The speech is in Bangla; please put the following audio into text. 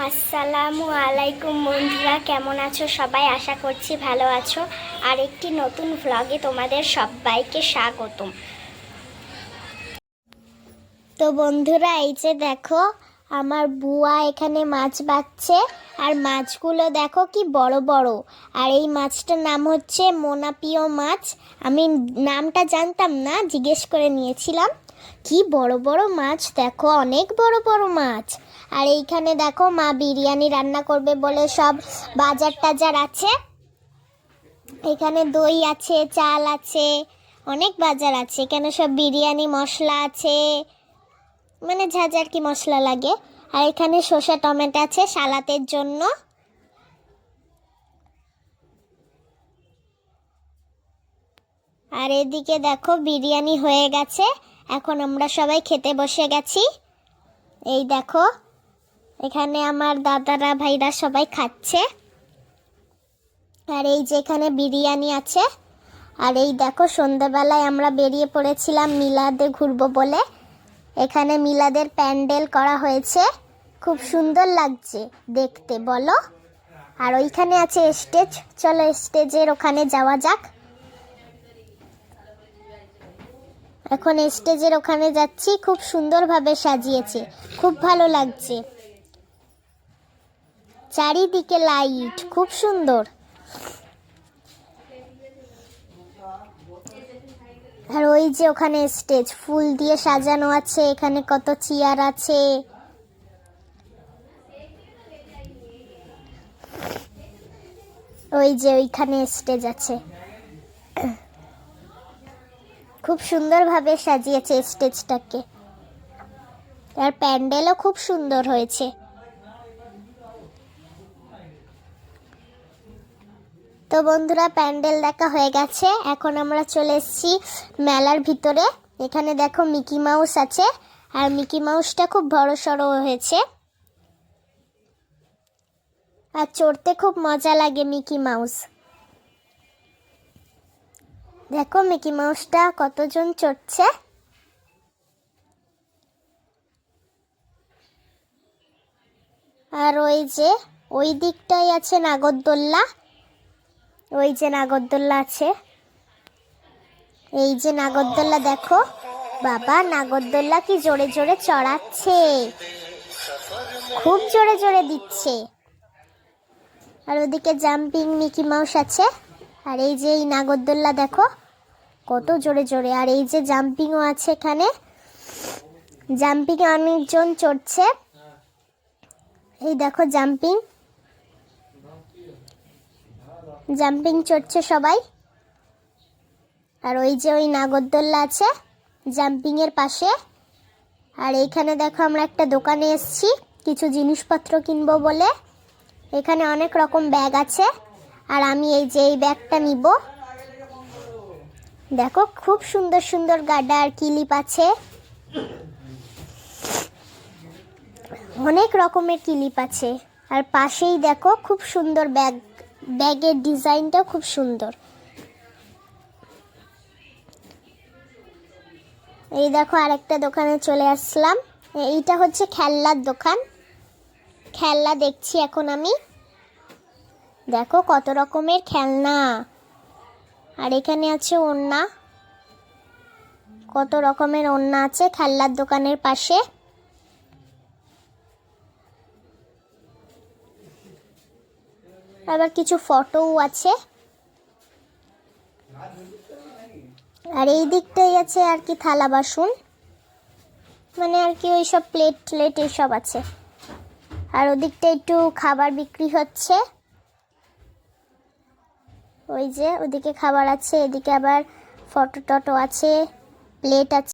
আসসালামু আলাইকুম বন্ধুরা, কেমন আছো সবাই? আশা করছি ভালো আছো। আর একটি নতুন ভ্লগে তোমাদের সবাইকে স্বাগতম। তো বন্ধুরা, এই যে দেখো আমার বুয়া এখানে মাছ বাছছে। আর মাছগুলো দেখো কি বড় বড়। আর এই মাছটার নাম হচ্ছে মোনাপিও মাছ। আমি নামটা জানতাম না, জিজ্ঞেস করে নিয়েছিলাম। কি বড় বড় মাছ দেখো, অনেক বড় বড় মাছ। আর এইখানে দেখো মা বিরিয়ানি রান্না করবে বলে সব বাজার টাজার আছে। এখানে দই আছে, চাল আছে, অনেক বাজার আছে। এখানে সব বিরিয়ানি মশলা আছে, মানে যা যার কি মশলা লাগে। আর এখানে শসা টমেটো আছে সালাতের জন্য। আর এদিকে দেখো বিরিয়ানি হয়ে গেছে, এখন আমরা সবাই খেতে বসে গেছি। এই দেখো এখানে আমার দাদারা ভাইরা সবাই খাচ্ছে। আর এই যে এখানে বিরিয়ানি আছে। আর এই দেখো সন্ধ্যাবেলায় আমরা বেরিয়ে পড়েছিলাম মিলাদে ঘুরবো বলে। এখানে মিলাদের প্যান্ডেল করা হয়েছে, খুব সুন্দর লাগছে দেখতে, বলো। আর ওইখানে আছে স্টেজ, চলো স্টেজের ওখানে যাওয়া যাক। এখন স্টেজের ওখানে যাচ্ছি, খুব সুন্দরভাবে সাজিয়েছে, খুব ভালো লাগছে। চারিদিকে লাইট, খুব সুন্দর। আর ওই যে ওখানে স্টেজ ফুল দিয়ে সাজানো আছে, এখানে কত চেয়ার আছে। ওই যে ওইখানে স্টেজ আছে, খুব সুন্দরভাবে সাজিয়েছে স্টেজটাকে। আর প্যান্ডেলও খুব সুন্দর হয়েছে। তো বন্ধুরা, প্যান্ডেল দেখা হয়ে গেছে, এখন আমরা চলে এসেছি মেলার ভিতরে। এখানে দেখো মিকি মাউস আছে, আর মিকি মাউসটা খুব বড় সড়ো হয়েছে। আর চড়তে খুব মজা লাগে মিকি মাউস। দেখো মিকি মাউসটা কতজন চড়ছে। আর ওই যে ওই দিকটাই আছে নাগরদোল্লা, ওই যে নাগরদোল্লা আছে। এই যে নাগরদোল্লা দেখো, বাবা নাগরদোল্লা কি জোরে জোরে চড়াচ্ছে, খুব জোরে জোরে দিচ্ছে। আর ওদিকে জাম্পিং মিকি মাউস আছে। আর এই যে এই নাগরদোল্লা দেখো কত জোরে জোরে। আর এই যে জাম্পিংও আছে, এখানে জাম্পিংয়ে অনেকজন চড়ছে। এই দেখো জাম্পিং জাম্পিং চড়ছে সবাই। আর ওই যে ওই নাগরদোল্লা আছে জাম্পিংয়ের পাশে। আর এইখানে দেখো আমরা একটা দোকানে এসেছি কিছু জিনিসপত্র কিনবো বলে। এখানে অনেক রকম ব্যাগ আছে, আর আমি এই যে এই ব্যাগটা নিব। দেখো খুব সুন্দর সুন্দর গাডা আর ক্লিপ আছে, অনেক রকমের ক্লিপ আছে। আর পাশেই দেখো খুব সুন্দর ব্যাগ, ব্যাগের ডিজাইনটা খুব সুন্দর। এই দেখো আরেকটা দোকানে চলে আসলাম। এইটা হচ্ছে খেলনার দোকান, খেলনা দেখছি এখন আমি। দেখো কত রকমের খেলনা। আর এখানে আছে ওড়না, কত রকমের ওড়না আছে খেলনার দোকানের পাশে। আবার কিছু ফটোও আছে। আর এই দিকটাই আছে আর কি থালা বাসন, মানে আর কি ওই সব প্লেট প্লেট এইসব আছে। আর ওদিকটা একটু খাবার বিক্রি হচ্ছে, ওই যে ওদিকে খাবার আছে, এদিকে আবার ফটো টটো আছে, প্লেট আছে।